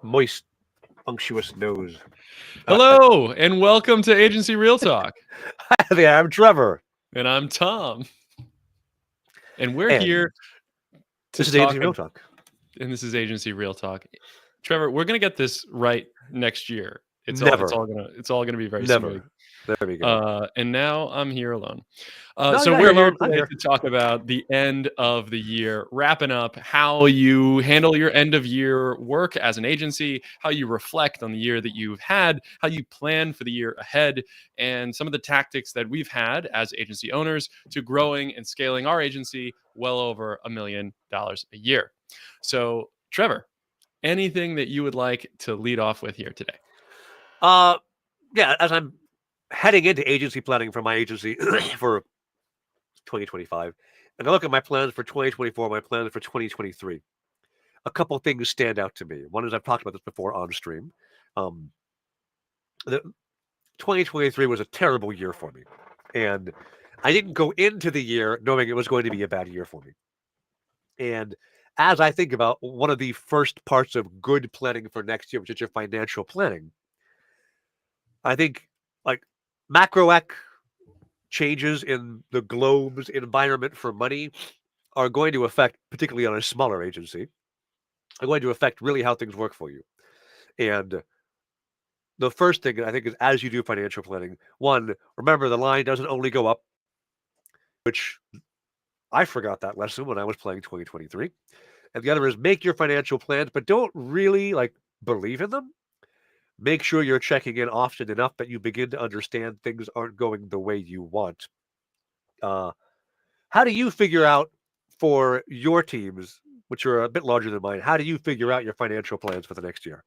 moist, unctuous nose. Hello, and welcome to Agency Real Talk. Hi there, I'm Trevor, And I'm Tom. And we're and here to this is Agency talk, Real Talk. and this is Agency Real Talk. Trevor, we're gonna get this right next year. Never, It's all gonna be very smooth. never. There we go. And now I'm here alone. No, So you're not we're here here alone. I'm today here. to talk about the end of the year, wrapping up how you handle your end of year work as an agency, how you reflect on the year that you've had, how you plan for the year ahead, and some of the tactics that we've had as agency owners to growing and scaling our agency well over $1 million a year. So, Trevor, anything that you would like to lead off with here today? Uh, yeah, as I'm heading into agency planning for my agency for 2025, and I look at my plans for 2024, my plans for 2023, a couple things stand out to me. One is I've talked about this before on stream. Um, the 2023 was a terrible year for me, and I didn't go into the year knowing it was going to be a bad year for me. And as I think about one of the first parts of good planning for next year, which is your financial planning, I think like macroec changes in the globe's environment for money are going to affect, particularly on a smaller agency, are going to affect really how things work for you. And the first thing I think is as you do financial planning, one, remember the line doesn't only go up, which I forgot that lesson when I was playing 2023. And the other is make your financial plans, but don't really believe in them. Make sure you're checking in often enough that you begin to understand things aren't going the way you want. Uh, how do you figure out for your teams, which are a bit larger than mine, how do you figure out your financial plans for the next year?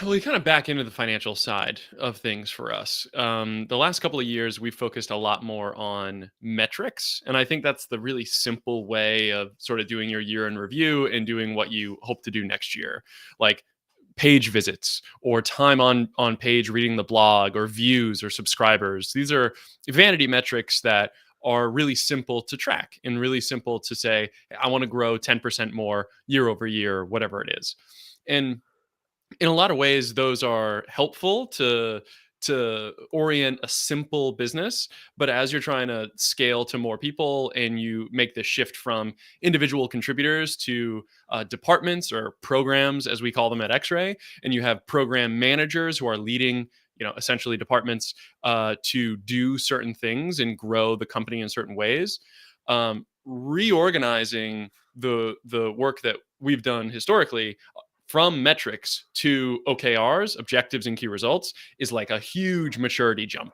Well, we kind of back into the financial side of things for us. The last couple of years, we've focused a lot more on metrics. And I think that's the really simple way of sort of doing your year in review and doing what you hope to do next year. Like page visits or time on page reading the blog or views or subscribers. These are vanity metrics that are really simple to track and really simple to say, I want to grow 10% more year over year, whatever it is. And in a lot of ways those are helpful to orient a simple business, but as you're trying to scale to more people and you make the shift from individual contributors to departments or programs as we call them at X-Ray, and you have program managers who are leading essentially departments to do certain things and grow the company in certain ways, reorganizing the work that we've done historically from metrics to OKRs, objectives and key results, is like a huge maturity jump.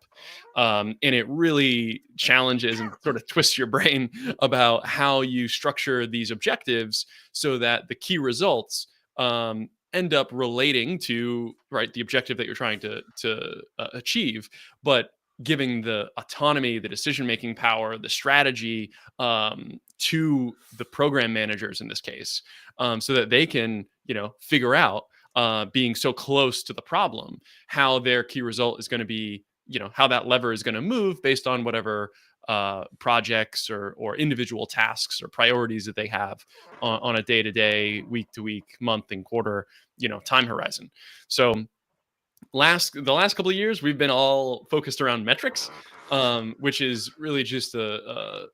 And it really challenges and sort of twists your brain about how you structure these objectives so that the key results end up relating to the objective that you're trying to achieve, but giving the autonomy, the decision-making power, the strategy to the program managers in this case, so that they can figure out, being so close to the problem, how their key result is going to be, how that lever is going to move based on whatever projects or individual tasks or priorities that they have on a day-to-day, week-to-week, month and quarter, time horizon. So the last couple of years, we've been all focused around metrics, which is really just a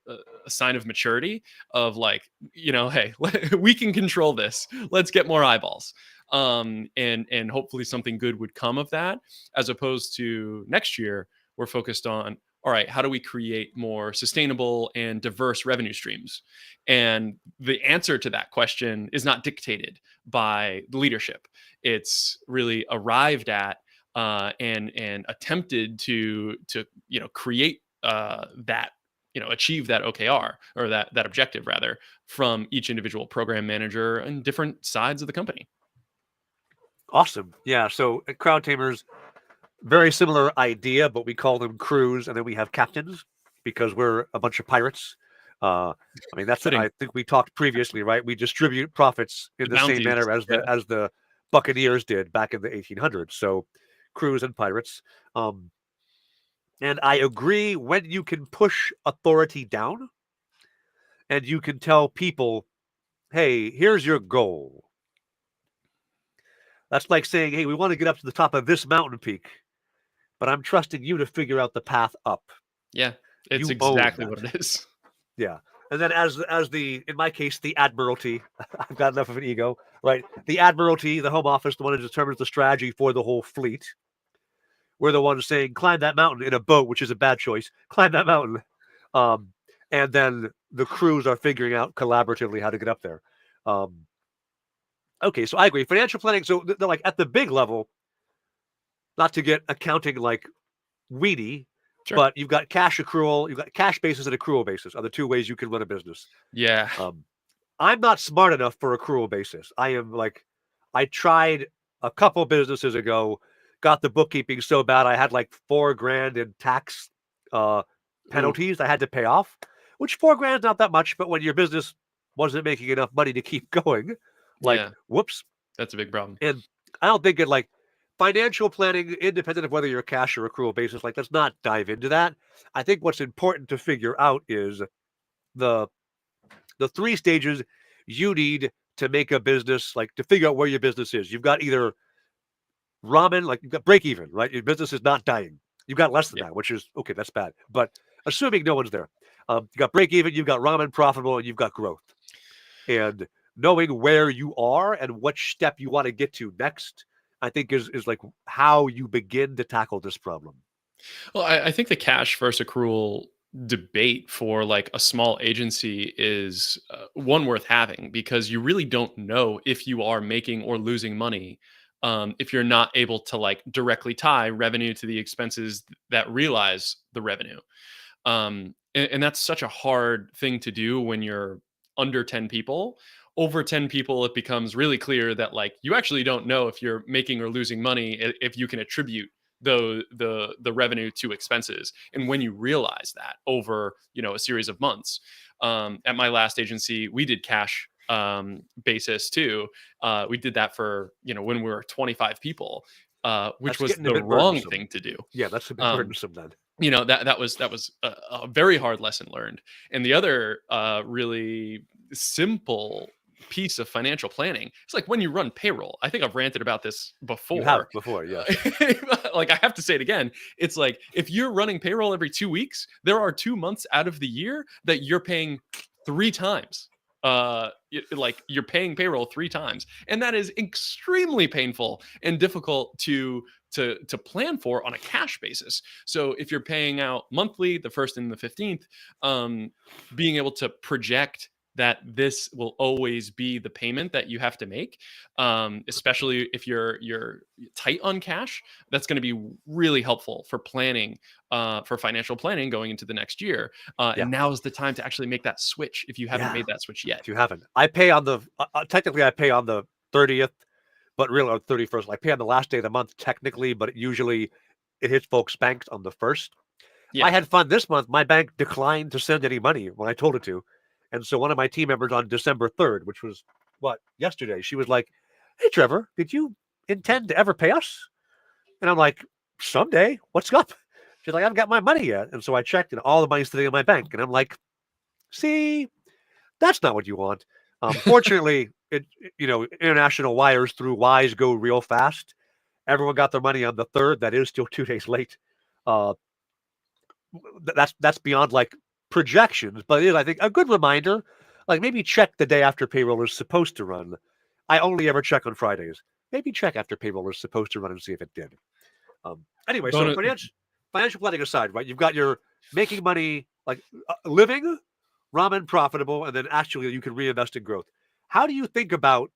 sign of maturity of hey, we can control this. Let's get more eyeballs. And hopefully something good would come of that, as opposed to next year, we're focused on, all right, how do we create more sustainable and diverse revenue streams? And the answer to that question is not dictated by the leadership. It's really arrived at and attempted to create that, achieve that OKR, or that objective rather, from each individual program manager and different sides of the company. Awesome. Yeah. So at Crowd Tamers, very similar idea, but we call them crews, and then we have captains because we're a bunch of pirates. I mean, that's Fitting. I think we talked previously, right? We distribute profits in The the same bounties. manner as Yeah. the Buccaneers did back in the 1800s. So crews and pirates. And I agree when you can push authority down and you can tell people, hey, here's your goal. That's like saying, hey, we want to get up to the top of this mountain peak, but I'm trusting you to figure out the path up. Yeah, it's You own exactly that. what it is. Yeah. And then as the in my case, the admiralty, I've got enough of an ego, right? The admiralty, the home office, the one who determines the strategy for the whole fleet. We're the ones saying climb that mountain in a boat, which is a bad choice. Climb that mountain. Um, and then the crews are figuring out collaboratively how to get up there. Um, okay, so I agree. Financial planning. So they're like at the big level, not to get accounting like weedy, Sure. but you've got cash accrual, you've got cash basis and accrual basis are the two ways you can run a business. Yeah. Um, I'm not smart enough for accrual basis. I am like, I tried a couple businesses ago, got the bookkeeping so bad I had like 4 grand in tax uh, Ooh. penalties I had to pay off, which 4 grand is not that much, but when your business wasn't making enough money to keep going, like, Yeah, whoops. that's a big problem. And I don't think it like financial planning, independent of whether you're cash or accrual basis, like let's not dive into that. I think what's important to figure out is the the 3 stages you need to make a business, like to figure out where your business is. You've got either ramen, like you've got break even, right? Your business is not dying. You've got less than Yeah. that, which is okay, that's bad. But assuming no one's there, you got break even, you've got ramen profitable, and you've got growth. And knowing where you are and which step you want to get to next, I think is like how you begin to tackle this problem. Well, I think the cash versus accrual debate for like a small agency is one worth having because you really don't know if you are making or losing money if you're not able to like directly tie revenue to the expenses that realize the revenue. And that's such a hard thing to do when you're under 10 people. Over 10 people, it becomes really clear that like you actually don't know if you're making or losing money if you can attribute the revenue to expenses. And when you realize that over a series of months, at my last agency, we did cash basis too. We did that for when we were 25 people, which That's was getting a the bit wrong burdensome. thing to do. Yeah, that's a bit Um, burdensome then. that was a very hard lesson learned. And the other really simple piece of financial planning, it's like when you run payroll. I think I've ranted about this You have before. before, yes. Like I have to say it again. It's like if you're running payroll every 2 weeks, there are 2 months out of the year that you're paying 3 times. Like you're paying payroll 3 times, and that is extremely painful and difficult to plan for on a cash basis. So if you're paying out monthly, the first and the 15th, being able to project that this will always be the payment that you have to make, especially if you're tight on cash, that's going to be really helpful for planning, for financial planning going into the next year. Yeah. And now is the time to actually make that switch if you haven't Yeah. made that switch yet. If you haven't. I pay on the technically I pay on the 30th, but really on 31st. I pay on the last day of the month technically, but usually it hits folks' banks on the first. I Yeah. had fun this month. My bank declined to send any money when I told it to. And so one of my team members on December 3rd, which was what, yesterday, she was like, "Hey Trevor, did you intend to ever pay us?" And I'm like, "Someday. What's up?" She's like, "I haven't got my money yet." And so I checked and all the money's sitting in my bank. And I'm like, "See, that's not what you want." Fortunately, international wires through Wise go real fast. Everyone got their money on the 3rd. That is still 2 days late. Uh, that's beyond like projections, but it is, I think, a good reminder. Like maybe check the day after payroll is supposed to run. I only ever check on Fridays. Maybe check after payroll is supposed to run and see if it did. Anyway, so Bonus, financial planning aside, right? You've got your making money, like living, ramen profitable, and then actually you can reinvest in growth. How do you think about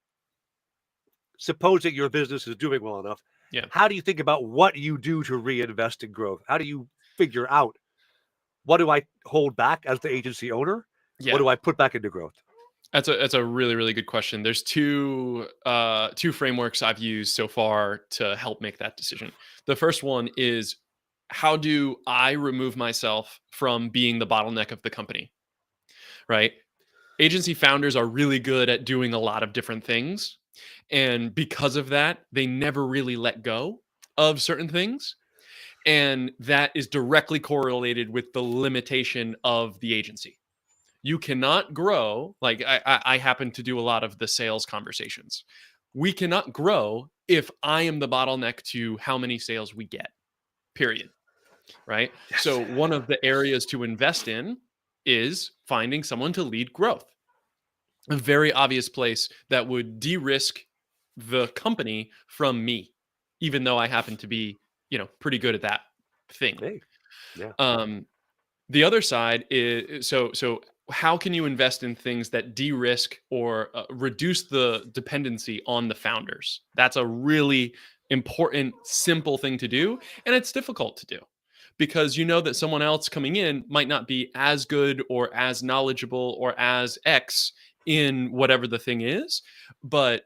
supposing your business is doing well enough? yeah. How do you think about what you do to reinvest in growth? How do you figure out what do I hold back as the agency owner? What Yeah. do I put back into growth? That's a really really good question. There's two frameworks I've used so far to help make that decision. The first one is how do I remove myself from being the bottleneck of the company, right? Agency founders are really good at doing a lot of different things, and because of that, they never really let go of certain things, and that is directly correlated with the limitation of the agency. You cannot grow. Like I happen to do a lot of the sales conversations. we cannot grow if I am the bottleneck to how many sales we get, period. Right. Yes. So one of the areas to invest in is finding someone to lead growth. A very obvious place that would de-risk the company from me, even though I happen to be, pretty good at that thing. Hey. Yeah. The other side is so how can you invest in things that de-risk or reduce the dependency on the founders? That's a really important, simple thing to do, and it's difficult to do because you know that someone else coming in might not be as good or as knowledgeable or as X in whatever the thing is, but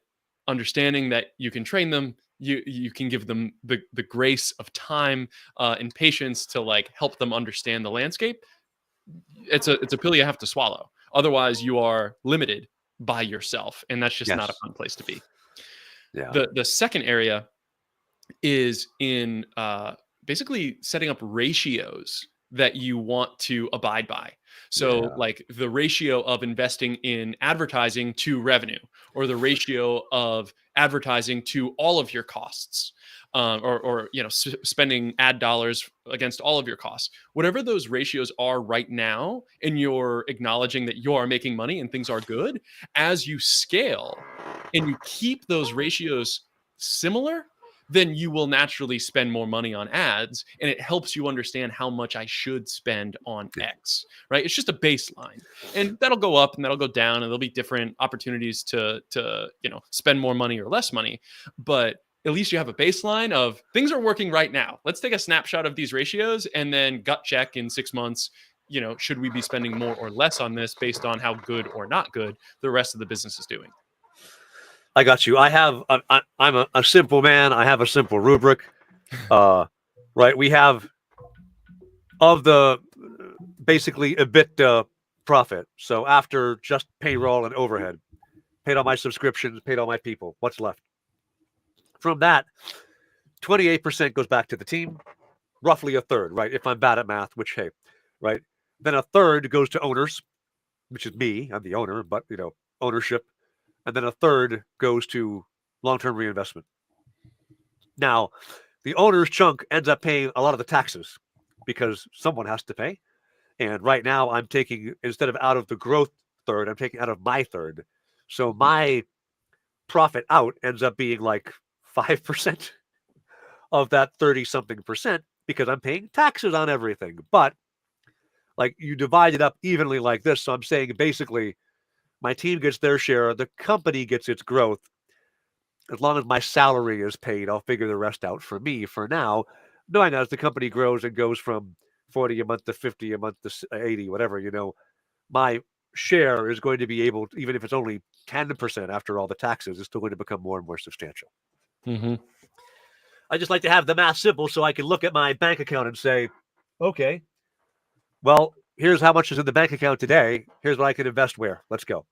understanding that you can train them, you can give them the grace of time and patience to like help them understand the landscape. It's a pill you have to swallow. Otherwise, you are limited by yourself, and that's just not a Yes. fun place to be. Yeah. The second area is in basically setting up ratios that you want to abide by. So, Yeah. like the ratio of investing in advertising to revenue, or the ratio of advertising to all of your costs, or spending ad dollars against all of your costs. Whatever those ratios are right now, and you're acknowledging that you are making money and things are good, as you scale and you keep those ratios similar, then you will naturally spend more money on ads, and it helps you understand how much I should spend on Yeah. X, right? It's just a baseline, and that'll go up and that'll go down, and there'll be different opportunities to spend more money or less money, but at least you have a baseline of things are working right now. Let's take a snapshot of these ratios and then gut check in 6 months. Should we be spending more or less on this based on how good or not good the rest of the business is doing? I got you. I'm a simple man. I have a simple rubric. Right. We have of the basically EBITDA profit. So after just payroll and overhead, paid all my subscriptions, paid all my people, what's left? From that, 28% goes back to the team, roughly a third, right? If I'm bad at math, which, hey, right? Then a third goes to owners, which is me. I'm the owner, but, ownership. And then a third goes to long-term reinvestment. Now, the owner's chunk ends up paying a lot of the taxes because someone has to pay. And right now I'm taking, instead of out of the growth third, I'm taking out of my third. So my profit out ends up being like 5% of that 30 something percent because I'm paying taxes on everything. But like you divide it up evenly like this. So I'm saying basically my team gets their share, the company gets its growth. As long as my salary is paid, I'll figure the rest out for me for now, knowing as the company grows and goes from 40 a month to 50 a month to 80, whatever, my share is going to be able, even if it's only 10% after all the taxes, is still going to become more and more substantial. Mm-hmm. I just like to have the math simple so I can look at my bank account and say, okay, well, here's how much is in the bank account today. Here's what I can invest where. Let's go.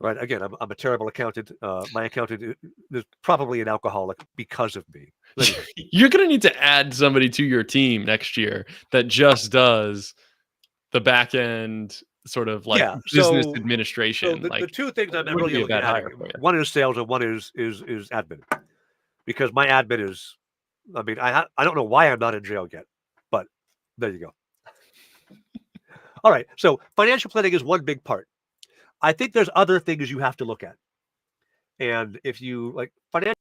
Right. Again, I'm a terrible accountant. My accountant is probably an alcoholic because of me. Anyway. You're going to need to add somebody to your team next year that just does the back end sort of like business administration. So the two things I'm wouldn't really be a looking bad at, hire for you. one is sales and one is admin, because my admin is, I mean, I don't know why I'm not in jail yet, but there you go. All right, so financial planning is one big part. I think there's other things you have to look at, and if you like financial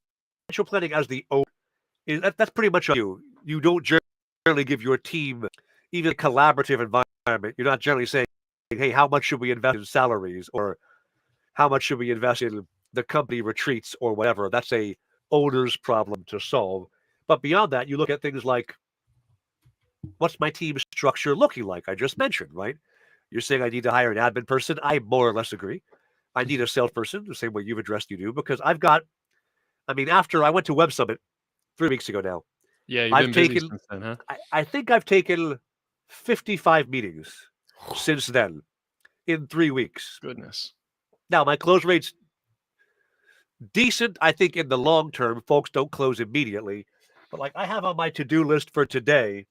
planning as the O, that's pretty much you. You don't generally give your team even a collaborative environment. You're not generally saying, hey, how much should we invest in salaries, or how much should we invest in the company retreats or whatever. That's a owner's problem to solve. But beyond that, you look at things like, what's my team structure looking like? I just mentioned, right? You're saying I need to hire an admin person. I more or less agree. I need a salesperson, the same way you've addressed you do, because after I went to Web Summit 3 weeks ago now, Yeah, you've I've been busy taken, since then, huh? I think I've taken 55 meetings since then in 3 weeks. Goodness. Now, my close rate's decent. I think in the long term, folks don't close immediately. But like I have on my to-do list for today,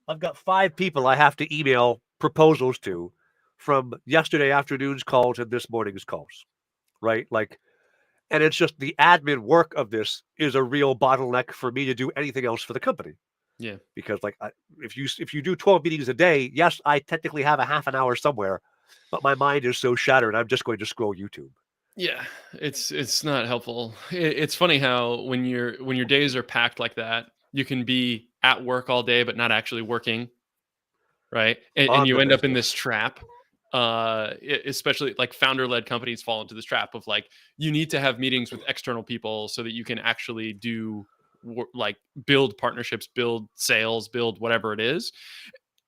I've got 5 people I have to email proposals to from yesterday afternoon's calls and this morning's calls, right? Like, And it's just the admin work of this is a real bottleneck for me to do anything else for the company. Yeah. Because like if you do 12 meetings a day, yes, I technically have a half an hour somewhere, but my mind is so shattered, I'm just going to scroll YouTube. Yeah, it's not helpful. It's funny how when your days are packed like that, you can be at work all day but not actually working, right? And On you the end up in this business. trap. Especially like founder-led companies fall into this trap of like you need to have meetings with external people so that you can actually do like build partnerships, build sales, build whatever it is.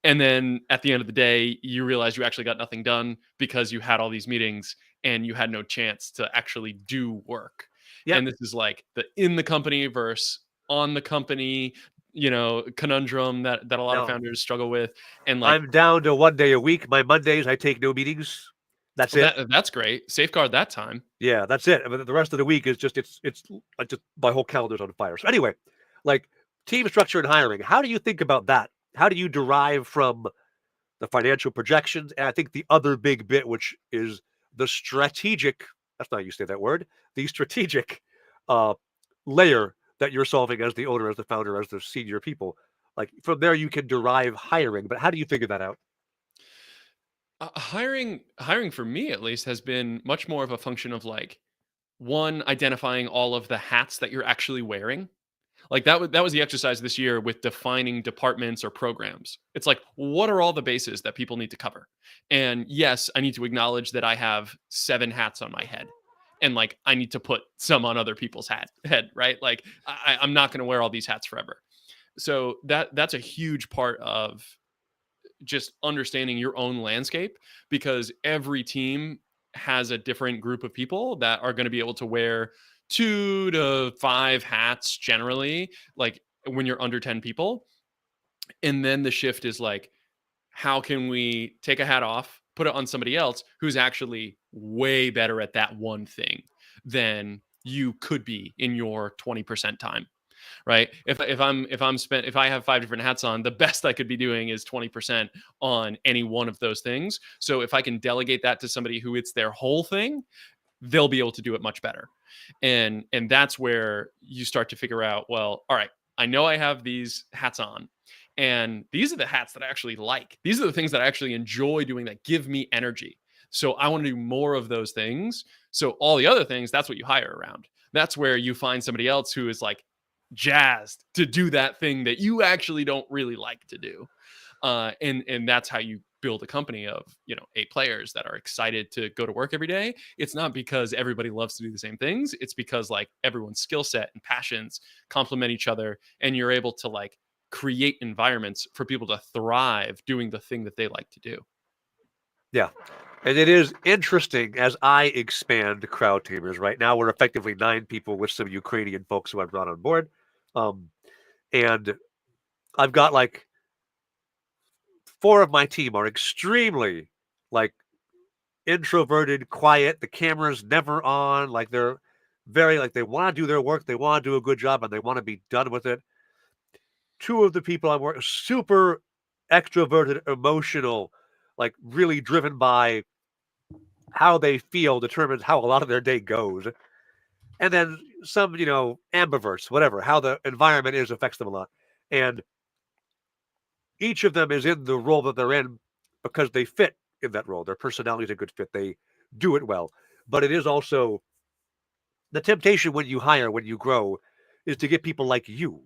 And then at the end of the day, you realize you actually got nothing done because you had all these meetings and you had no chance to actually do work. Yep. And this is like the in the company versus on the company, conundrum that a lot of No, founders struggle with. And like, I'm down to 1 day a week. My Mondays, I take no meetings. That's well, it. that's great. Safeguard that time. Yeah, that's it. I mean, the rest of the week is just it's like just my whole calendar's on fire. So anyway, like team structure and hiring. How do you think about that? How do you derive from the financial projections? And I think the other big bit, which is the strategic, that's not how you say that word, the strategic uh, layer that you're solving as the owner, as the founder, as the senior people. Like from there, you can derive hiring. But how do you figure that out? Hiring for me at least has been much more of a function of like one identifying all of the hats that you're actually wearing. Like that was the exercise this year with defining departments or programs. It's like, what are all the bases that people need to cover? And yes, I need to acknowledge that I have 7 hats on my head. And like I need to put some on other people's head, right? Like I'm not going to wear all these hats forever. So that's a huge part of just understanding your own landscape, because every team has a different group of people that are going to be able to wear 2 to 5 hats generally, like when you're under 10 people. And then the shift is like, how can we take a hat off, put it on somebody else who's actually way better at that one thing than you could be in your 20% time, right? If I have 5 different hats on, the best I could be doing is 20% on any one of those things. So if I can delegate that to somebody who it's their whole thing, they'll be able to do it much better. And that's where you start to figure out, well, all right, I know I have these hats on, and these are the hats that I actually like. These are the things that I actually enjoy doing that give me energy. So I want to do more of those things. So all the other things, that's what you hire around. That's where you find somebody else who is like jazzed to do that thing that you actually don't really like to do. And that's how you build a company of 8 players that are excited to go to work every day. It's not because everybody loves to do the same things. It's because like everyone's skill set and passions complement each other, and you're able to like create environments for people to thrive doing the thing that they like to do. Yeah. And it is interesting as I expand crowd teamers. Right now, we're effectively 9 people with some Ukrainian folks who I've brought on board. Um, and I've got like 4 of my team are extremely like introverted, quiet. The camera's never on. Like they're very like they want to do their work, they want to do a good job, and they want to be done with it. 2 of the people I'm working super extroverted, emotional, like really driven by how they feel determines how a lot of their day goes. And then some, ambiverts, whatever, how the environment is affects them a lot. And each of them is in the role that they're in because they fit in that role. Their personality is a good fit. They do it well. But it is also the temptation when you hire, when you grow, is to get people like you.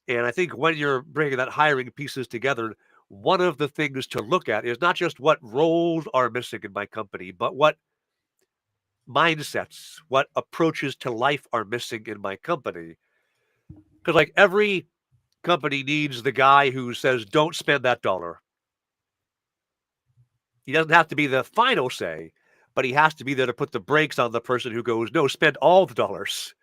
And I think when you're bringing that hiring pieces together, one of the things to look at is not just what roles are missing in my company, but what mindsets, what approaches to life are missing in my company. Because like every company needs the guy who says, don't spend that dollar. He doesn't have to be the final say, but he has to be there to put the brakes on the person who goes, no, spend all the dollars,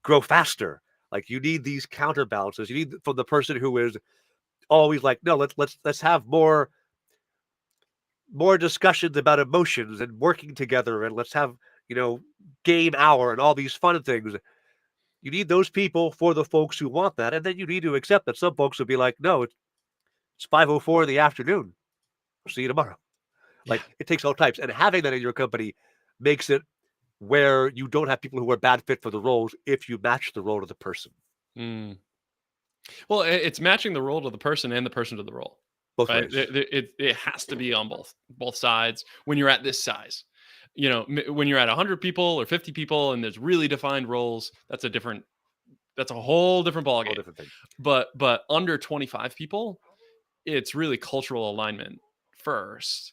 grow faster. Like you need these counterbalances. You need from the person who is always like, no, let's have more discussions about emotions and working together, and let's have game hour and all these fun things. You need those people for the folks who want that, and then you need to accept that some folks will be like, no, it's 5:04 in the afternoon. See you tomorrow. Yeah. Like it takes all types, and having that in your company makes it where you don't have people who are bad fit for the roles if you match the role to the person. Mm. Well, it's matching the role to the person and the person to the role, Both right? ways. It has to be on both sides when you're at this size. You know, when you're at 100 people or 50 people and there's really defined roles, that's a whole different All ballgame. different thing. But under 25 people, it's really cultural alignment first,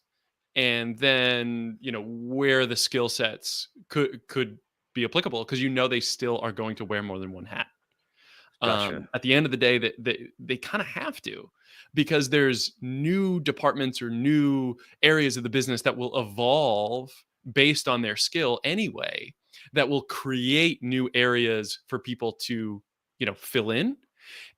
and then where the skill sets could be applicable, because they still are going to wear more than one hat. Gotcha. At the end of the day, that they kind of have to, because there's new departments or new areas of the business that will evolve based on their skill anyway, that will create new areas for people to fill in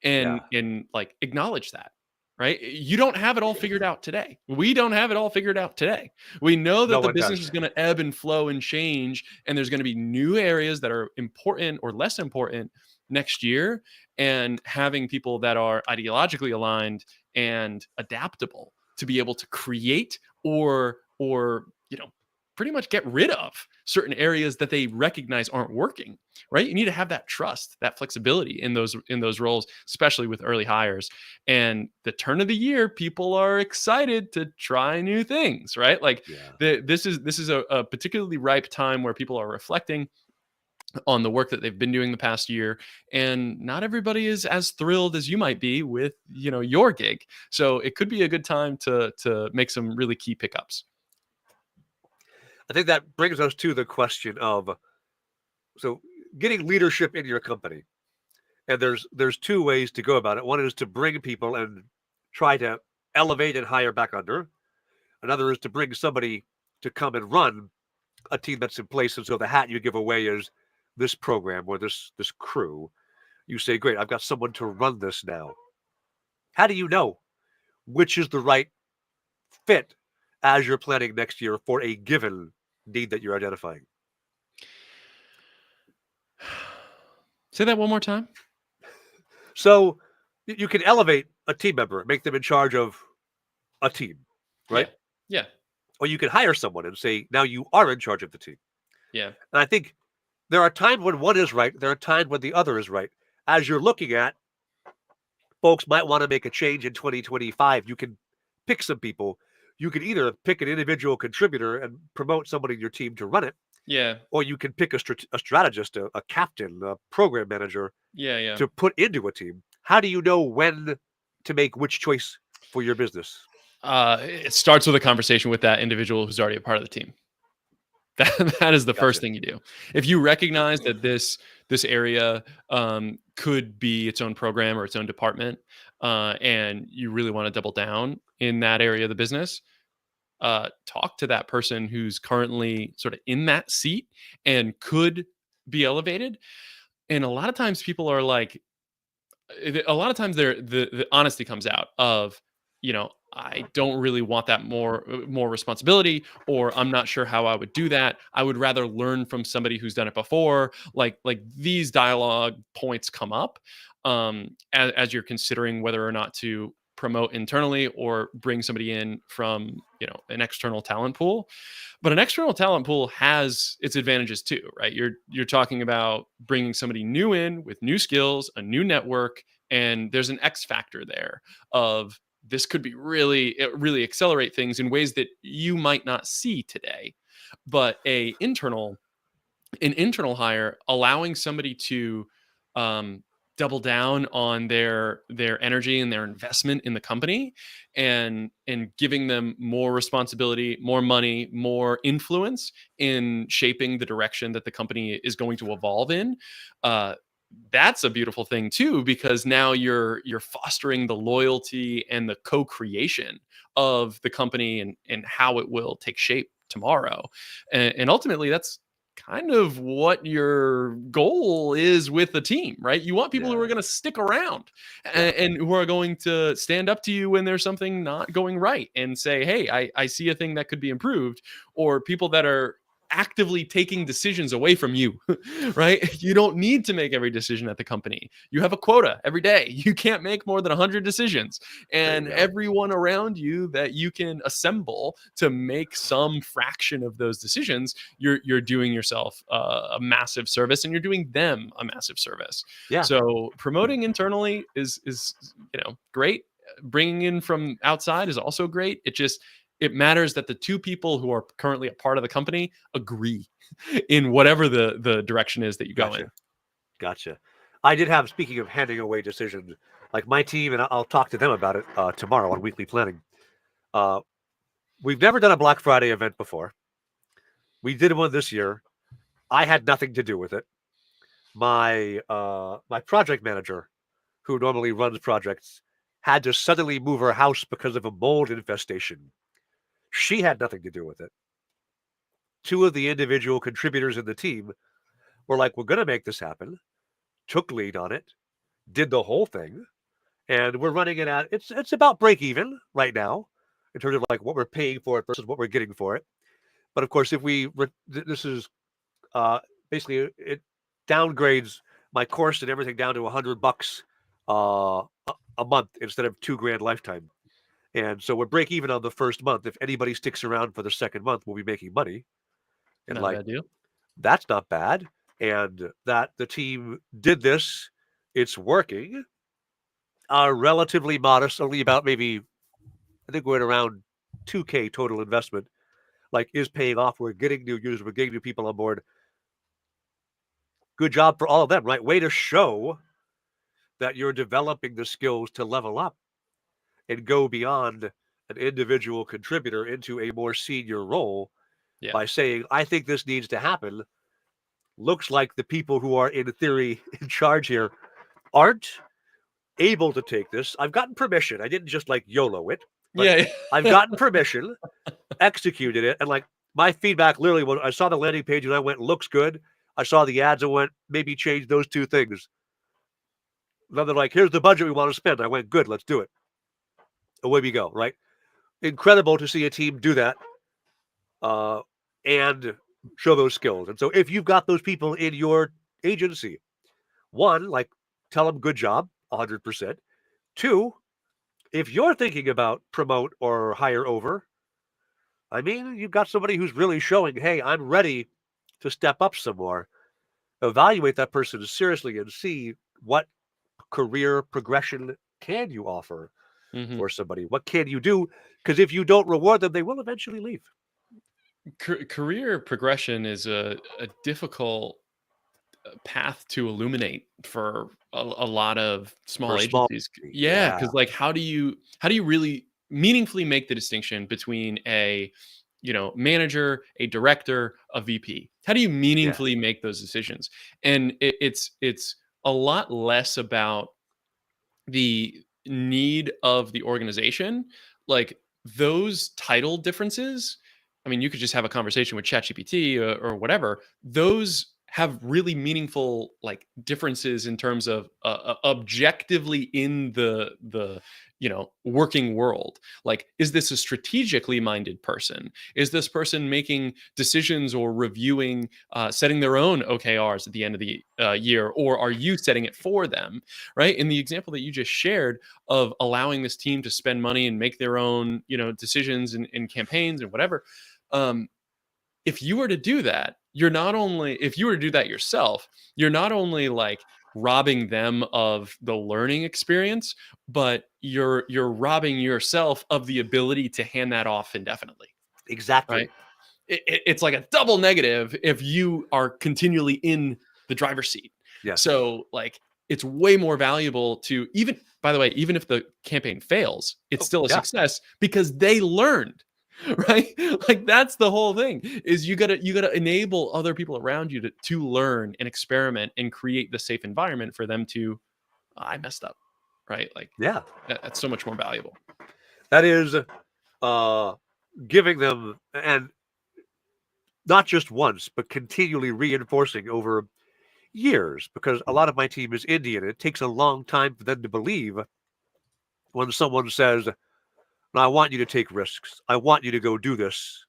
Yeah. and like acknowledge that, right? You don't have it all figured out today. We don't have it all figured out today. We know that No the one business does. is going to ebb and flow and change, and there's going to be new areas that are important or less important next year, and having people that are ideologically aligned and adaptable to be able to create or pretty much get rid of certain areas that they recognize aren't working, right? You need to have that trust, that flexibility in those roles, especially with early hires. And the turn of the year, people are excited to try new things, right? Like Yeah. this is a particularly ripe time where people are reflecting on the work that they've been doing the past year, and not everybody is as thrilled as you might be with your gig. So it could be a good time to make some really key pickups. I think that brings us to the question of, so getting leadership in your company. And there's two ways to go about it. One is to bring people and try to elevate and hire back under. Another is to bring somebody to come and run a team that's in place. And so the hat you give away is this program or this crew. You say, great, I've got someone to run this now. How do you know which is the right fit as you're planning next year for a given need that you're identifying? Say that one more time. So you can elevate a team member, make them in charge of a team, Yeah. right? Yeah. Or you can hire someone and say, now you are in charge of the team. Yeah. And I think there are times when one is right, there are times when the other is right. As you're looking at, folks might want to make a change in 2025. You can pick some people. You can either pick an individual contributor and promote somebody in your team to run it, Yeah. or you can pick a strategist, a captain, a program manager Yeah. to put into a team. How do you know when to make which choice for your business? It starts with a conversation with that individual who's already a part of the team. That is the first Gotcha. thing you do. If you recognize that this area could be its own program or its own department, and you really want to double down in that area of the business, talk to that person who's currently sort of in that seat and could be elevated. And a lot of times people are like, a lot of times the honesty comes out of, I don't really want that more responsibility, or I'm not sure how I would do that. I would rather learn from somebody who's done it before. Like these dialogue points come up as you're considering whether or not to promote internally or bring somebody in from an external talent pool. But an external talent pool has its advantages too, right? You're talking about bringing somebody new in with new skills, a new network, and there's an X factor there of this could be really accelerate things in ways that you might not see today. But an internal hire, allowing somebody to double down on their energy and their investment in the company, and giving them more responsibility, more money, more influence in shaping the direction that the company is going to evolve in. That's a beautiful thing too, because now you're fostering the loyalty and the co-creation of the company and how it will take shape tomorrow. And ultimately that's kind of what your goal is with the team, right? You want people who are Yeah. going to stick around Yeah. and who are going to stand up to you when there's something not going right and say, hey, I see a thing that could be improved, or people that are actively taking decisions away from you, right? You don't need to make every decision at the company. You have a quota every day. You can't make more than 100 decisions. There And you go. everyone around you that you can assemble to make some fraction of those decisions, you're doing yourself a massive service, and you're doing them a massive service. Yeah. So promoting internally is great. Bringing in from outside is also great. It matters that the two people who are currently a part of the company agree in whatever the direction is that you go in. Gotcha. I did have, speaking of handing away decisions, like my team, and I'll talk to them about it tomorrow on weekly planning. We've never done a Black Friday event before. We did one this year. I had nothing to do with it. My project manager, who normally runs projects, had to suddenly move her house because of a mold infestation. She had nothing to do with it. Two of the individual contributors in the team were like, "We're going to make this happen," took lead on it, did the whole thing, and we're running it at it's about break even right now in terms of like what we're paying for it versus what we're getting for it. But of course, if this is basically it downgrades my course and everything down to $100 a month instead of $2,000 lifetime. And so we're break even on the first month. If anybody sticks around for the second month, we'll be making money. And Not a like bad deal. that's not bad. And that the team did this, it's working. Relatively modest, only about maybe I think we're at around 2K total investment. Like is paying off. We're getting new users, we're getting new people on board. Good job for all of them, right? Way to show that you're developing the skills to level up and go beyond an individual contributor into a more senior role Yeah. by saying, I think this needs to happen. Looks like the people who are in theory in charge here aren't able to take this. I've gotten permission. I didn't just like YOLO it, but Yeah. I've gotten permission, executed it, and like my feedback literally was I saw the landing page and I went, looks good. I saw the ads and went, maybe change those two things. Then they're like, here's the budget we want to spend. I went, good, let's do it. Away we go, right? Incredible to see a team do that and show those skills. And so if you've got those people in your agency, one, like tell them good job, 100%. Two, if you're thinking about promote or hire over, I mean, you've got somebody who's really showing, hey, I'm ready to step up some more. Evaluate that person seriously and see what career progression can you offer Mhm. for somebody. What can you do? Because if you don't reward them, they will eventually leave. Career progression is a difficult path to illuminate for a lot of For small a small, agencies. Yeah, yeah, because like how do you really meaningfully make the distinction between a manager, a director, a VP? How do you yeah, meaningfully make those decisions? And it's a lot less about the need of the organization. Like those title differences, I mean, you could just have a conversation with ChatGPT or whatever. Those have really meaningful like differences in terms of objectively in the working world. Like, is this a strategically minded person? Is this person making decisions or reviewing, setting their own OKRs at the end of the year, or are you setting it for them? Right. In the example that you just shared of allowing this team to spend money and make their own decisions and campaigns and whatever, um, if you were to do that, if you were to do that yourself, you're not only like robbing them of the learning experience, but you're robbing yourself of the ability to hand that off indefinitely, right? exactly. It's like a double negative if you are continually in the driver's seat. Yes. So like it's way more valuable to, even by the way, even if the campaign fails, it's Oh, still a yeah, success because they learned. Right, like that's the whole thing, is you gotta enable other people around you to learn and experiment and create the safe environment for them to, I messed up, right? Like yeah. that's so much more valuable. That is uh, giving them, and not just once, but continually reinforcing over years, because a lot of my team is Indian. It takes a long time for them to believe when someone says, I want you to take risks. I want you to go do this.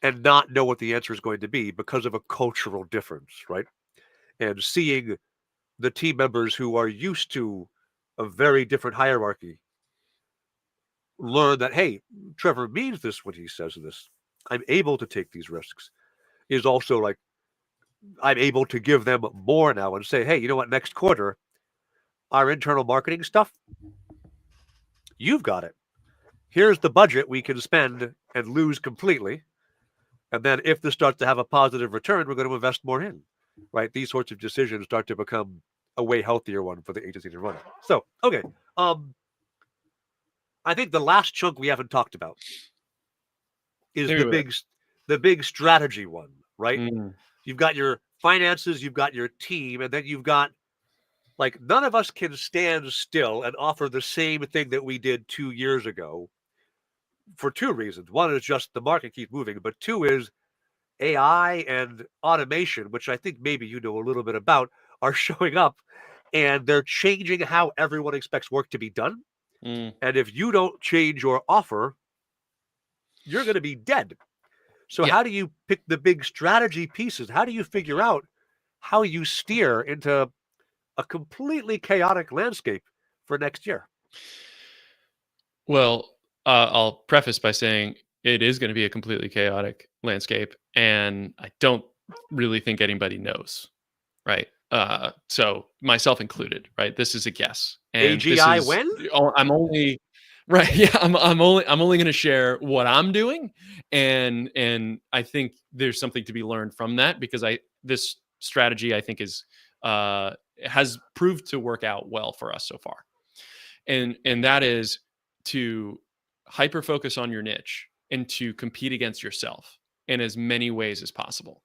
and not know what the answer is going to be because of a cultural difference, right? And seeing the team members who are used to a very different hierarchy learn that, hey, Trevor means this when he says this. I'm able to take these risks. Is also like, I'm able to give them more now and say, hey, you know what? Next quarter, our internal marketing stuff, you've got it. Here's the budget we can spend and lose completely. And then if this starts to have a positive return, we're going to invest more in, right? These sorts of decisions start to become a way healthier one for the agency to run. So, okay. I think the last chunk we haven't talked about is the big strategy one, right? You've got your finances, you've got your team, and then you've got, like, none of us can stand still and offer the same thing that we did 2 years ago for two reasons. One is just the market keeps moving, but two is AI and automation, which I think maybe you know a little bit about, are showing up and they're changing how everyone expects work to be done. And if you don't change your offer, you're going to be dead. So how do you pick the big strategy pieces? How do you figure out how you steer into a completely chaotic landscape for next year? Well, I'll preface by saying it is going to be a completely chaotic landscape, and I don't really think anybody knows, right? So myself included, right? This is a guess, and this AGI is when? I'm only right. Yeah, I'm only going to share what I'm doing, and I think there's something to be learned from that because this strategy I think is has proved to work out well for us so far, and that is to hyper focus on your niche and to compete against yourself in as many ways as possible.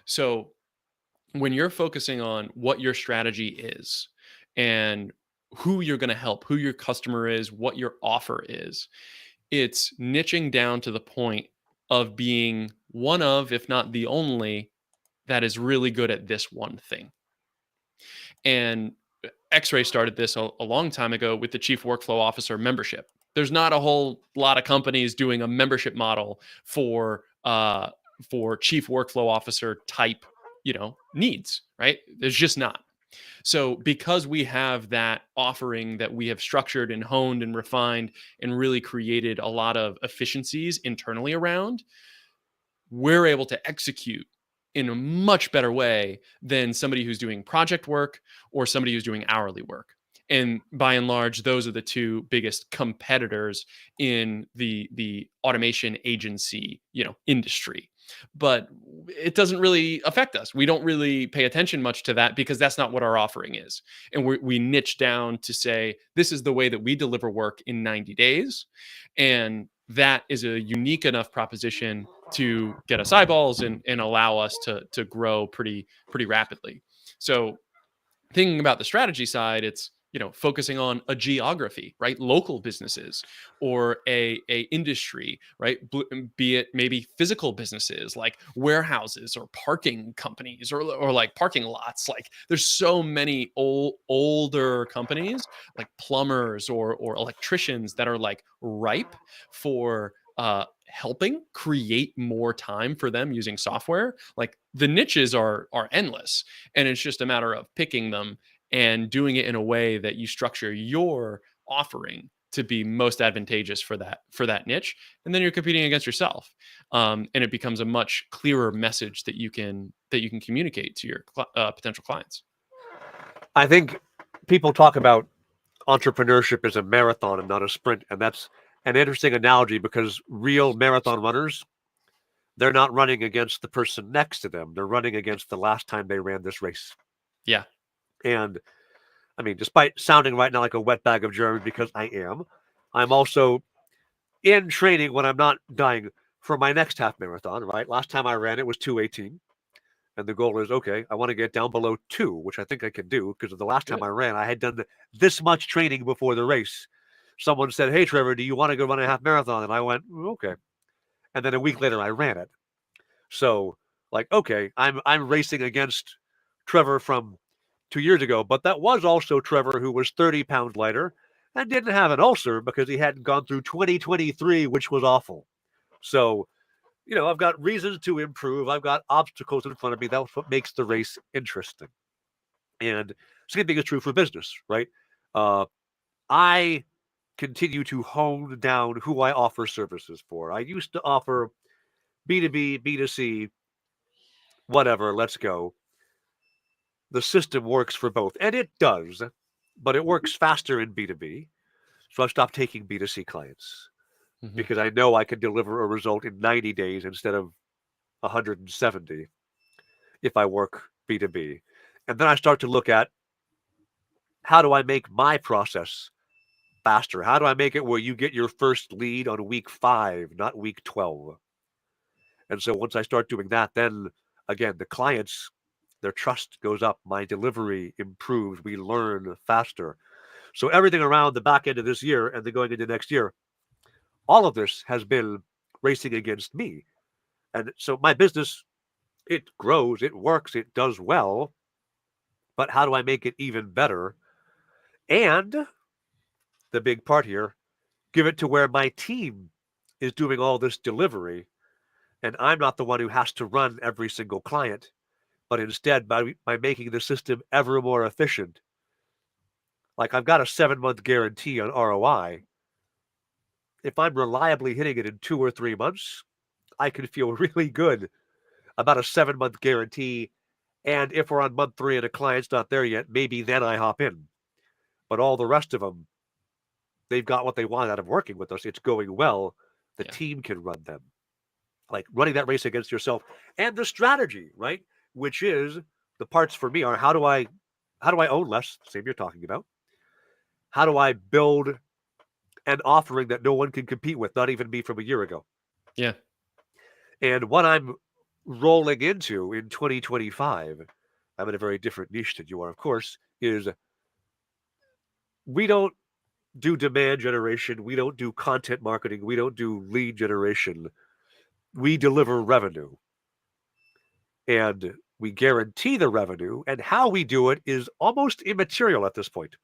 So when you're focusing on what your strategy is and who you're going to help, who your customer is, what your offer is, it's niching down to the point of being one of, if not the only, that is really good at this one thing. And X-Ray started this a long time ago with the Chief Workflow Officer membership. There's not a whole lot of companies doing a membership model for Chief Workflow Officer type, needs, right? There's just not. So because we have that offering that we have structured and honed and refined and really created a lot of efficiencies internally around, we're able to execute in a much better way than somebody who's doing project work or somebody who's doing hourly work. And by and large, those are the two biggest competitors in the automation agency, industry. But it doesn't really affect us. We don't really pay attention much to that because that's not what our offering is. And we niche down to say, this is the way that we deliver work in 90 days. And that is a unique enough proposition to get us eyeballs and allow us to grow pretty rapidly. So thinking about the strategy side, it's focusing on a geography, right? Local businesses or a industry, right? Be it maybe physical businesses like warehouses or parking companies or like parking lots. Like there's so many older companies like plumbers or electricians that are like ripe for helping create more time for them using software. Like the niches are endless, and it's just a matter of picking them and doing it in a way that you structure your offering to be most advantageous for that niche, and then you're competing against yourself, and it becomes a much clearer message that you can communicate to your potential clients. I think people talk about entrepreneurship as a marathon and not a sprint, and that's an interesting analogy because real marathon runners, they're not running against the person next to them. They're running against the last time they ran this race. Yeah. And I mean, despite sounding right now like a wet bag of germs, because I am, I'm also in training when I'm not dying for my next half marathon, right? Last time I ran it was 2:18. And the goal is, okay, I want to get down below 2, which I think I can do because the last time I ran, I had done this much training before the race. Someone said, hey, Trevor, do you want to go run a half marathon? And I went, okay. And then a week later, I ran it. So, like, okay, I'm racing against Trevor from 2 years ago, but that was also Trevor who was 30 pounds lighter and didn't have an ulcer because he hadn't gone through 2023, which was awful. So I've got reasons to improve. I've got obstacles in front of me. That's what makes the race interesting. And same thing is true for business, right? Uh, I continue to hone down who I offer services for. I used to offer B2B, B2C, whatever, let's go. The system works for both, and it does, but it works faster in B2B. So I've stopped taking B2C clients Mhm. because I know I can deliver a result in 90 days instead of 170 if I work B2B. And then I start to look at how do I make my process faster? How do I make it where you get your first lead on week 5, not week 12? And so once I start doing that, then again, the clients, their trust goes up, my delivery improves, we learn faster. So everything around the back end of this year and then going into next year, all of this has been racing against me. And so my business, it grows, it works, it does well, but how do I make it even better? And the big part here, give it to where my team is doing all this delivery and I'm not the one who has to run every single client, but instead by making the system ever more efficient. Like I've got a 7-month guarantee on ROI. If I'm reliably hitting it in 2 or 3 months, I can feel really good about a 7-month guarantee. And if we're on month 3 and a client's not there yet, maybe then I hop in. But all the rest of them, they've got what they want out of working with us. It's going well. The Yeah. team can run them. Like running that race against yourself and the strategy, right? Which is the parts for me are how do I own less? Same you're talking about. How do I build an offering that no one can compete with, not even me from a year ago? Yeah. And what I'm rolling into in 2025, I'm in a very different niche than you are, of course, is we don't do demand generation, we don't do content marketing, we don't do lead generation. We deliver revenue and we guarantee the revenue, and how we do it is almost immaterial at this point.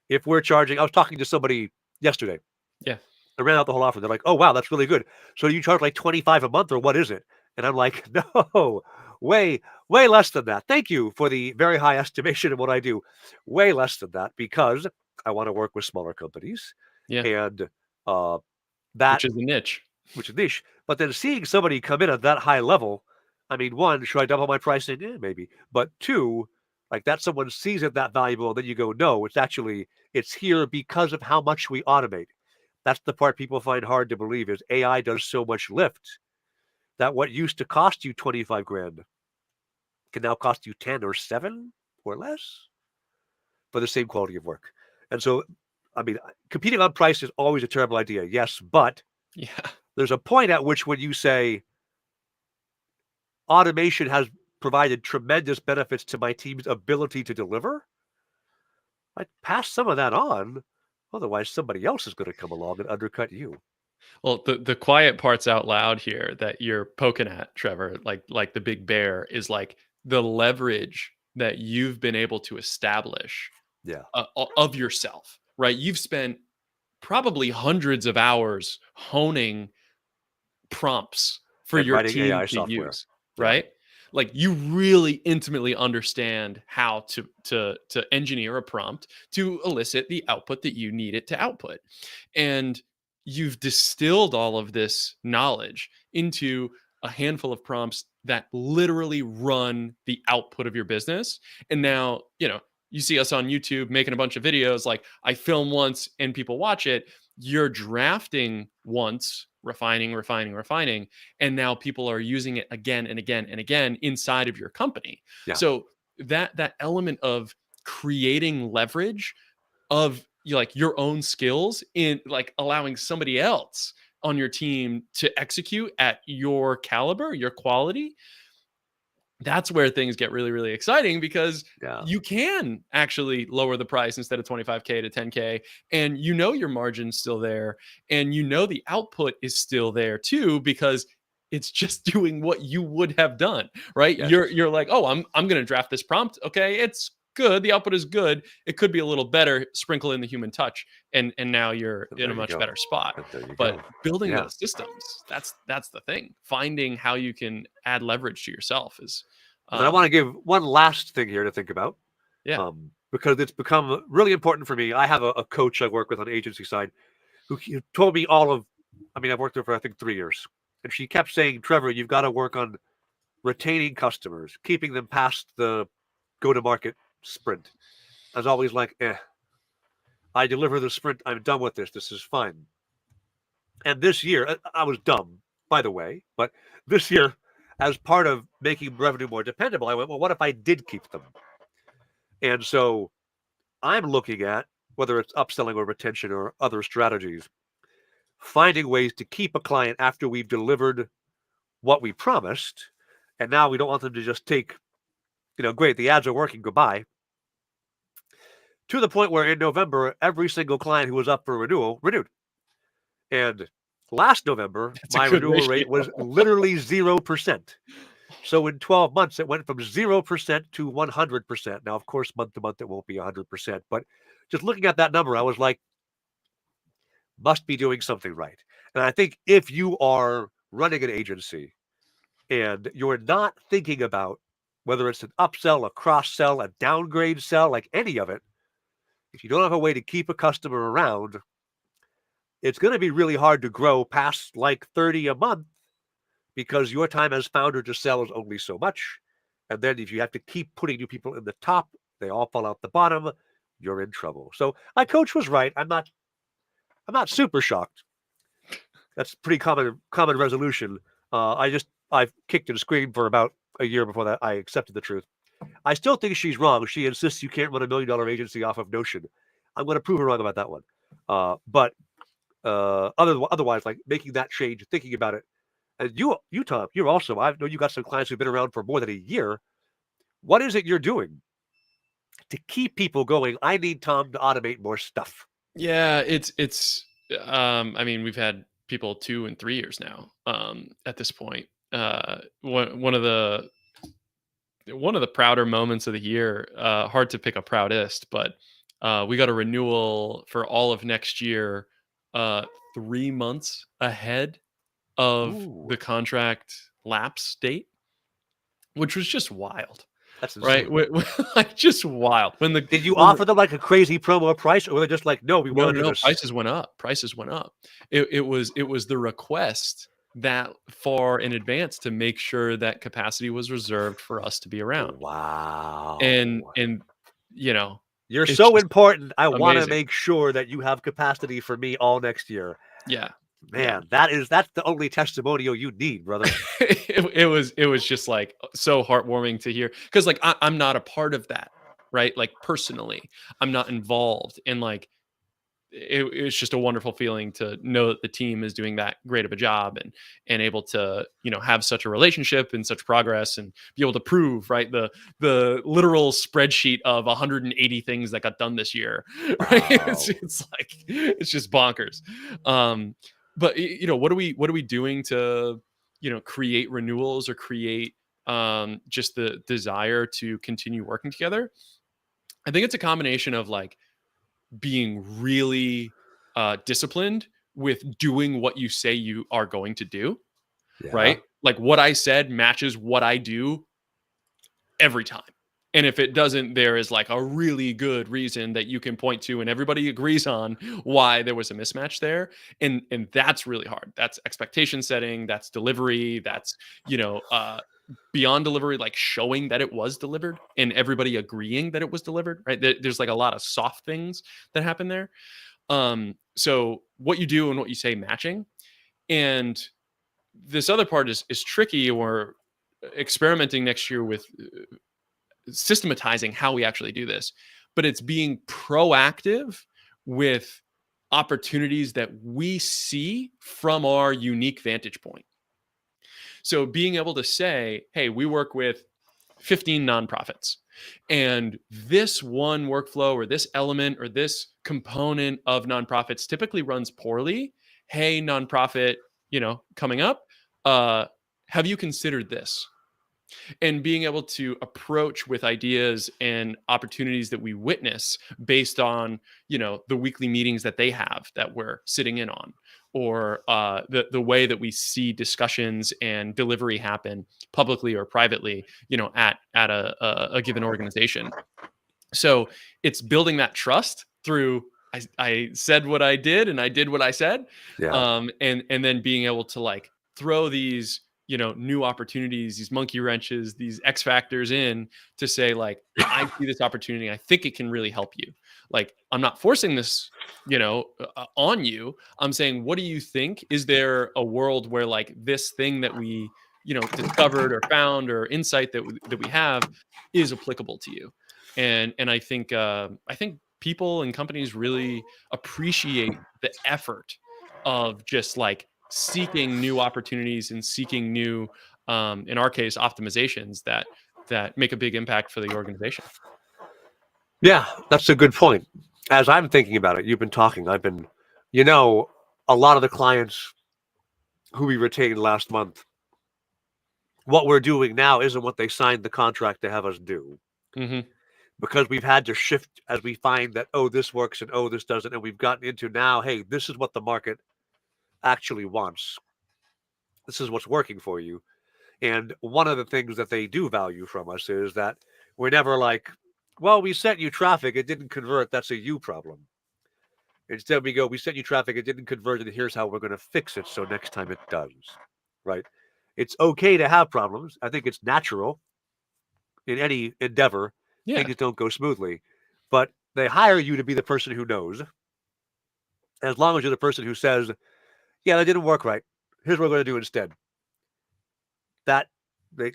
If we're charging, I was talking to somebody yesterday. Yeah. I ran out the whole offer. They're like, "Oh wow, that's really good. So you charge like 25 a month, or what is it?" And I'm like, "No, way less than that. Thank you for the very high estimation of what I do. Way less than that because I want to work with smaller companies, Yeah. and uh, that Which is a niche. which is niche. But then seeing somebody come in at that high level, I mean, one, should I double my pricing? Maybe. But two, like that someone sees it that valuable, and then you go, no, it's here because of how much we automate. That's the part people find hard to believe is AI does so much lift that what used to cost you 25 grand can now cost you 10 or 7 or less for the same quality of work. And so, I mean, competing on price is always a terrible idea. Yes, but Yeah. there's a point at which when you say automation has provided tremendous benefits to my team's ability to deliver, I pass some of that on. Otherwise, somebody else is going to come along and undercut you. Well, the quiet parts out loud here that you're poking at, Trevor, like the big bear, is like the leverage that you've been able to establish Yeah. of yourself, right? You've spent probably hundreds of hours honing prompts for And your writing team AI to software. use, Yeah. right? Like you really intimately understand how to engineer a prompt to elicit the output that you need it to output. And you've distilled all of this knowledge into a handful of prompts that literally run the output of your business. And now, you see us on YouTube making a bunch of videos like I film once and people watch it. You're drafting once, refining, refining, refining, and now people are using it again and again and again inside of your company. Yeah. So that element of creating leverage of like your own skills in like allowing somebody else on your team to execute at your caliber, your quality, that's where things get really, really exciting because Yeah. you can actually lower the price instead of 25K to 10K. And your margin's still there. And the output is still there too, because it's just doing what you would have done, right? Yes. You're like, oh, I'm gonna draft this prompt. Okay, it's good. The output is good. It could be a little better. Sprinkle in the human touch, and now you're in There a you much go. better spot. And there you But go. building Yeah. those systems, that's the thing. Finding how you can add leverage to yourself is, And I want to give one last thing here to think about, yeah. because it's become really important for me. I have a coach I work with on the agency side who told me all of, I mean, I've worked there for, I think, 3 years. And she kept saying, Trevor, you've got to work on retaining customers, keeping them past the go-to-market sprint. I was always like, I deliver the sprint. I'm done with this. This is fine. And this year, I was dumb, by the way, but this year, as part of making revenue more dependable, I went, well, what if I did keep them? And so I'm looking at, whether it's upselling or retention or other strategies, finding ways to keep a client after we've delivered what we promised. And now we don't want them to just take, great, the ads are working, goodbye. To the point where in November, every single client who was up for renewal renewed. And last November, That's a my good renewal ratio. rate was literally 0%. So in 12 months, it went from 0% to 100%. Now, of course, month to month, it won't be 100%. But just looking at that number, I was like, must be doing something right. And I think if you are running an agency and you're not thinking about whether it's an upsell, a cross sell, a downgrade sell, like any of it, if you don't have a way to keep a customer around, it's going to be really hard to grow past like 30 a month because your time as founder to sell is only so much. And then if you have to keep putting new people in the top, they all fall out the bottom, you're in trouble. So my coach was right. I'm not super shocked. That's pretty common resolution. I've kicked and screamed for about a year before that I accepted the truth. I still think she's wrong. She insists you can't run $1 million agency off of Notion. I'm going to prove her wrong about that one. But otherwise, like making that change, thinking about it. And you, Tom, you're also, I know you got some clients who've been around for more than a year. What is it you're doing to keep people going? I need Tom to automate more stuff. Yeah, I mean, we've had people 2 and 3 years now, at this point. One of the prouder moments of the year, hard to pick a proudest, but we got a renewal for all of next year, 3 months ahead of Ooh, the contract lapse date, which was just wild, that's right? insane. Like just wild. Did you when the offer them like a crazy promo price, or were they just like, no, we No, want to do no, this? prices went up. Prices went up. It was the request that far in advance to make sure that capacity was reserved for us to be around. And Wow. you know, You're it's so just important. I want to amazing. make sure that you have capacity for me all next year. Yeah. Yeah. Man, that's the only testimonial you need, brother. It was just like so heartwarming to hear, because like I'm not a part of that, right? Like personally, I'm not involved, and like it's just a wonderful feeling to know that the team is doing that great of a job, and able to have such a relationship and such progress, and be able to prove, right, the literal spreadsheet of 180 things that got done this year. Right? it's Wow. it's like it's just bonkers. But what are we doing to create renewals or create just the desire to continue working together? I think it's a combination of like being really disciplined with doing what you say you are going to do, Yeah. right? Like what I said matches what I do every time. And if it doesn't, there is like a really good reason that you can point to and everybody agrees on why there was a mismatch there. And that's really hard. That's expectation setting, that's delivery, that's, beyond delivery, like showing that it was delivered and everybody agreeing that it was delivered, right? There's like a lot of soft things that happen there. So what you do and what you say matching. And this other part is tricky, or experimenting next year with systematizing how we actually do this, but it's being proactive with opportunities that we see from our unique vantage point. So being able to say, hey, we work with 15 nonprofits, and this one workflow or this element or this component of nonprofits typically runs poorly. Hey, nonprofit, coming up, have you considered this? and being able to approach with ideas and opportunities that we witness based on, the weekly meetings that they have that we're sitting in on, or the way that we see discussions and delivery happen publicly or privately, at a given organization. So it's building that trust through I said what I did and I did what I said, Yeah. and then being able to like throw these new opportunities, these monkey wrenches, these X factors in to say like, I see this opportunity, I think it can really help you. Like, I'm not forcing this on you. I'm saying, what do you think? Is there a world where like this thing that we discovered or found or insight that we have is applicable to you? And I think people and companies really appreciate the effort of just like seeking new opportunities and seeking new, in our case, optimizations that make a big impact for the organization. Yeah, that's a good point. As I'm thinking about it, you've been talking, I've been, you know, a lot of the clients who we retained last month, what we're doing now isn't what they signed the contract to have us do. Hmm. Because we've had to shift as we find that, oh, this works and oh, this doesn't. And we've gotten into now, hey, this is what the market actually wants. This is what's working for you. And one of the things that they do value from us is that we're never like, well, we sent you traffic, it didn't convert. That's a you problem. Instead, we go, we sent you traffic, it didn't convert, and here's how we're going to fix it so next time it does. Right? It's okay to have problems. I think it's natural in any endeavor. Yeah. Things don't go smoothly, but they hire you to be the person who knows. As long as you're the person who says, yeah, that didn't work right. Here's what we're going to do instead. That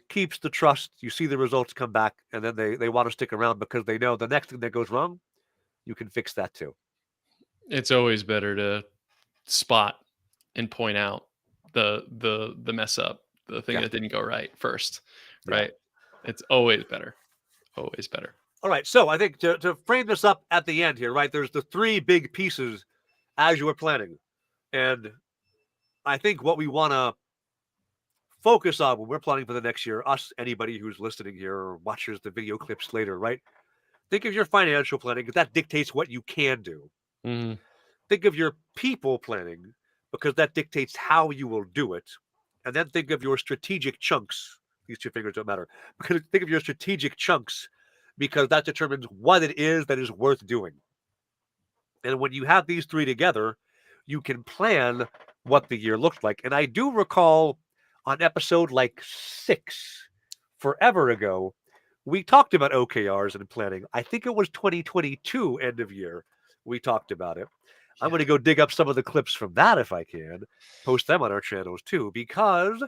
keeps the trust. You see the results come back, and then they want to stick around because they know the next thing that goes wrong, you can fix that too. It's always better to spot and point out the mess up, the thing Yeah. that didn't go right first, Yeah. right? It's always better. Always better. All right. So I think to frame this up at the end here, right, there's the three big pieces as you were planning. And I think what we want to focus on when we're planning for the next year, us, anybody who's listening here or watches the video clips later, right? Think of your financial planning because that dictates what you can do. Mhm. Think of your people planning because that dictates how you will do it. And then think of your strategic chunks. These two fingers don't matter. Think of your strategic chunks because that determines what it is that is worth doing. And when you have these three together, you can plan what the year looks like. And I do recall on episode like 6, forever ago, we talked about OKRs and planning. I think it was 2022 end of year. We talked about it. I'm going to go dig up some of the clips from that if I can, post them on our channels too, because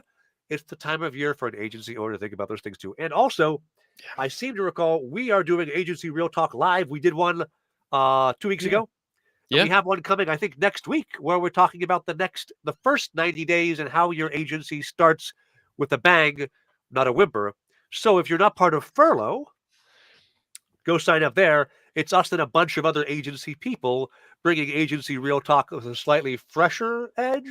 it's the time of year for an agency owner to think about those things too. And also, I seem to recall we are doing Agency Real Talk Live. We did one 2 weeks ago. And we have one coming, I think, next week where we're talking about the first 90 days and how your agency starts with a bang, not a whimper. So if you're not part of Furlough, go sign up there. It's us and a bunch of other agency people bringing Agency Real Talk with a slightly fresher edge.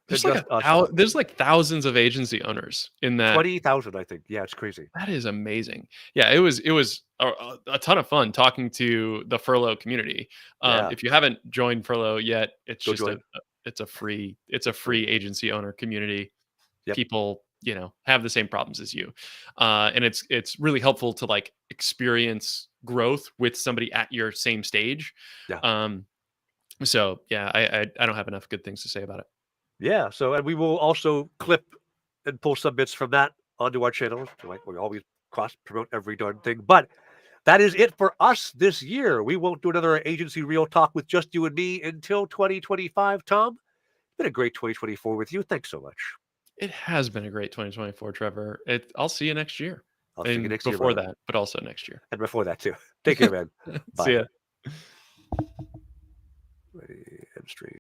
There's like thousands of agency owners in that. 20,000, I think. Yeah, it's crazy. That is amazing. Yeah, it was a ton of fun talking to the Furlough community. Yeah. If you haven't joined Furlough yet, it's Go just join. it's a free agency owner community. Yep. People, have the same problems as you, and it's really helpful to like experience growth with somebody at your same stage. Yeah. So yeah, I don't have enough good things to say about it. Yeah. So, and we will also clip and pull some bits from that onto our channels. Like we always cross promote every darn thing. But that is it for us this year. We won't do another Agency Real Talk with just you and me until 2025. Tom, it's been a great 2024 with you. Thanks so much. It has been a great 2024, Trevor. I'll see you next year. I'll see you next year. Before that, but also next year. And before that too. Take care, man. Bye. See ya. Ready and stream.